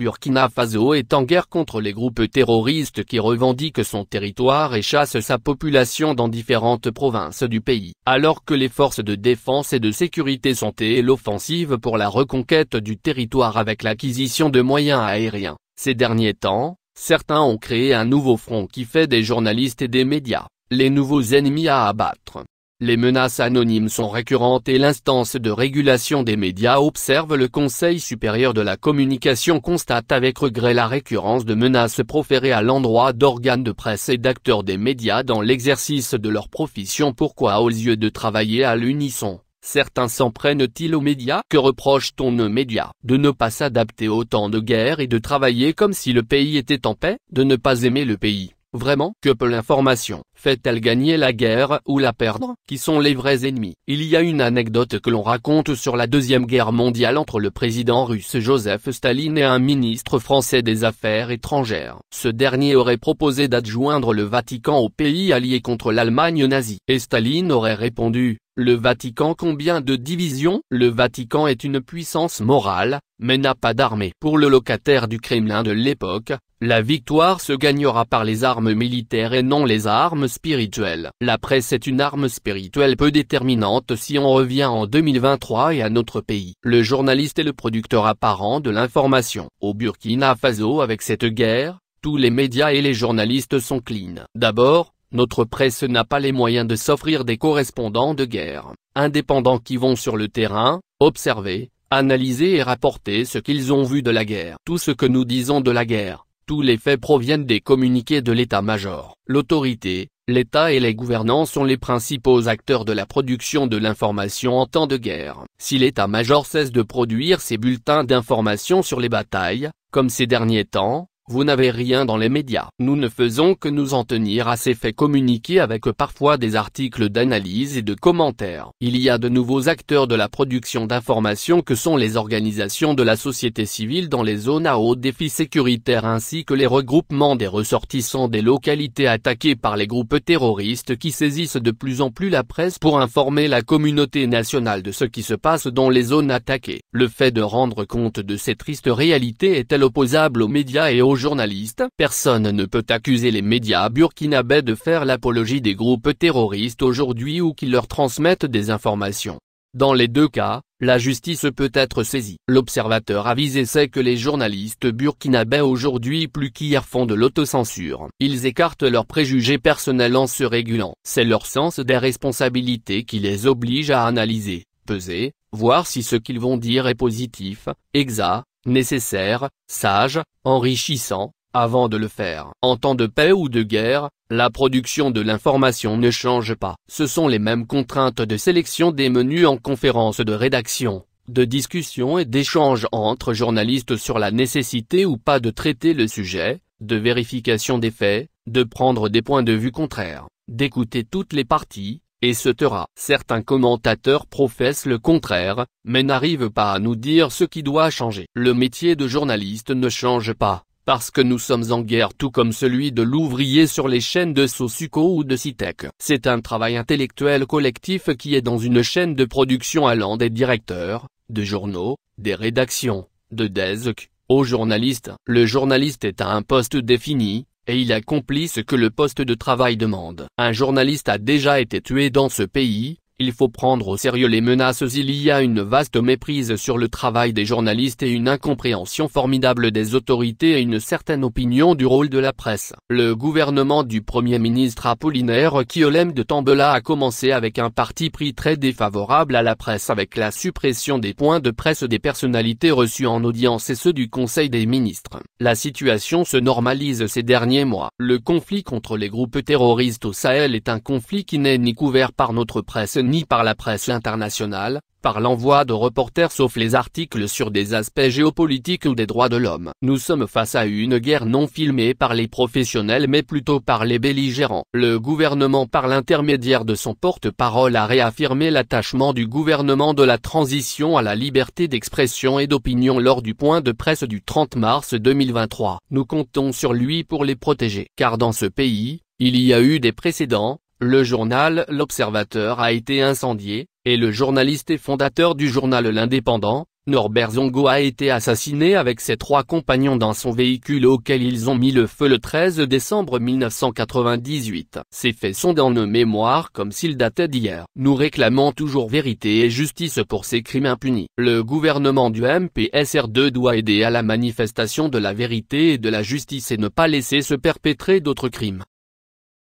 Burkina Faso est en guerre contre les groupes terroristes qui revendiquent son territoire et chassent sa population dans différentes provinces du pays. Alors que les forces de défense et de sécurité sont à l'offensive pour la reconquête du territoire avec l'acquisition de moyens aériens, ces derniers temps, certains ont créé un nouveau front qui fait des journalistes et des médias les nouveaux ennemis à abattre. Les menaces anonymes sont récurrentes et l'instance de régulation des médias observe le Conseil supérieur de la communication constate avec regret la récurrence de menaces proférées à l'endroit d'organes de presse et d'acteurs des médias dans l'exercice de leur profession. Pourquoi aux yeux de travailler à l'unisson, certains s'en prennent-ils aux médias? Que reproche-t-on aux médias? De ne pas s'adapter au temps de guerre et de travailler comme si le pays était en paix? De ne pas aimer le pays? Vraiment? Que peut l'information? Fait-elle gagner la guerre ou la perdre? Qui sont les vrais ennemis? Il y a une anecdote que l'on raconte sur la Deuxième Guerre mondiale entre le président russe Joseph Staline et un ministre français des Affaires étrangères. Ce dernier aurait proposé d'adjoindre le Vatican au pays allié contre l'Allemagne nazie. Et Staline aurait répondu: le Vatican combien de divisions? Le Vatican est une puissance morale, mais n'a pas d'armée. Pour le locataire du Kremlin de l'époque, la victoire se gagnera par les armes militaires et non les armes spirituelles. La presse est une arme spirituelle peu déterminante si on revient en 2023 et à notre pays. Le journaliste est le producteur apparent de l'information. Au Burkina Faso avec cette guerre, tous les médias et les journalistes sont clean. D'abord, notre presse n'a pas les moyens de s'offrir des correspondants de guerre, indépendants qui vont sur le terrain, observer, analyser et rapporter ce qu'ils ont vu de la guerre. Tout ce que nous disons de la guerre, tous les faits proviennent des communiqués de l'état-major. L'autorité, l'État et les gouvernants sont les principaux acteurs de la production de l'information en temps de guerre. Si l'état-major cesse de produire ses bulletins d'information sur les batailles, comme ces derniers temps, vous n'avez rien dans les médias. Nous ne faisons que nous en tenir à ces faits communiqués avec parfois des articles d'analyse et de commentaires. Il y a de nouveaux acteurs de la production d'informations que sont les organisations de la société civile dans les zones à haut défi sécuritaire ainsi que les regroupements des ressortissants des localités attaquées par les groupes terroristes qui saisissent de plus en plus la presse pour informer la communauté nationale de ce qui se passe dans les zones attaquées. Le fait de rendre compte de ces tristes réalités est-elle opposable aux médias et aux journalistes? Personne ne peut accuser les médias burkinabés de faire l'apologie des groupes terroristes aujourd'hui ou qu'ils leur transmettent des informations. Dans les deux cas, la justice peut être saisie. L'Observateur avisé sait que les journalistes burkinabés aujourd'hui plus qu'hier font de l'autocensure. Ils écartent leurs préjugés personnels en se régulant. C'est leur sens des responsabilités qui les oblige à analyser, peser, voir si ce qu'ils vont dire est positif, exact, nécessaire, sage, enrichissant, avant de le faire. En temps de paix ou de guerre, la production de l'information ne change pas. Ce sont les mêmes contraintes de sélection des menus en conférence de rédaction, de discussion et d'échange entre journalistes sur la nécessité ou pas de traiter le sujet, de vérification des faits, de prendre des points de vue contraires, d'écouter toutes les parties, etc. Certains commentateurs professent le contraire, mais n'arrivent pas à nous dire ce qui doit changer. Le métier de journaliste ne change pas, parce que nous sommes en guerre tout comme celui de l'ouvrier sur les chaînes de Sosuco ou de Citec. C'est un travail intellectuel collectif qui est dans une chaîne de production allant des directeurs, de journaux, des rédactions, de DESC, aux journalistes. Le journaliste est à un poste défini, et il accomplit ce que le poste de travail demande. Un journaliste a déjà été tué dans ce pays, il faut prendre au sérieux les menaces. Il y a une vaste méprise sur le travail des journalistes et une incompréhension formidable des autorités et une certaine opinion du rôle de la presse. Le gouvernement du Premier ministre Apollinaire Guillaume de Tambela a commencé avec un parti pris très défavorable à la presse avec la suppression des points de presse des personnalités reçues en audience et ceux du Conseil des ministres. La situation se normalise ces derniers mois. Le conflit contre les groupes terroristes au Sahel est un conflit qui n'est ni couvert par notre presse ni par la presse internationale, par l'envoi de reporters sauf les articles sur des aspects géopolitiques ou des droits de l'homme. Nous sommes face à une guerre non filmée par les professionnels mais plutôt par les belligérants. Le gouvernement par l'intermédiaire de son porte-parole a réaffirmé l'attachement du gouvernement de la transition à la liberté d'expression et d'opinion lors du point de presse du 30 mars 2023. Nous comptons sur lui pour les protéger. Car dans ce pays, il y a eu des précédents. Le journal L'Observateur a été incendié, et le journaliste et fondateur du journal L'Indépendant, Norbert Zongo a été assassiné avec ses 3 compagnons dans son véhicule auquel ils ont mis le feu le 13 décembre 1998. Ces faits sont dans nos mémoires comme s'ils dataient d'hier. Nous réclamons toujours vérité et justice pour ces crimes impunis. Le gouvernement du MPSR2 doit aider à la manifestation de la vérité et de la justice et ne pas laisser se perpétrer d'autres crimes.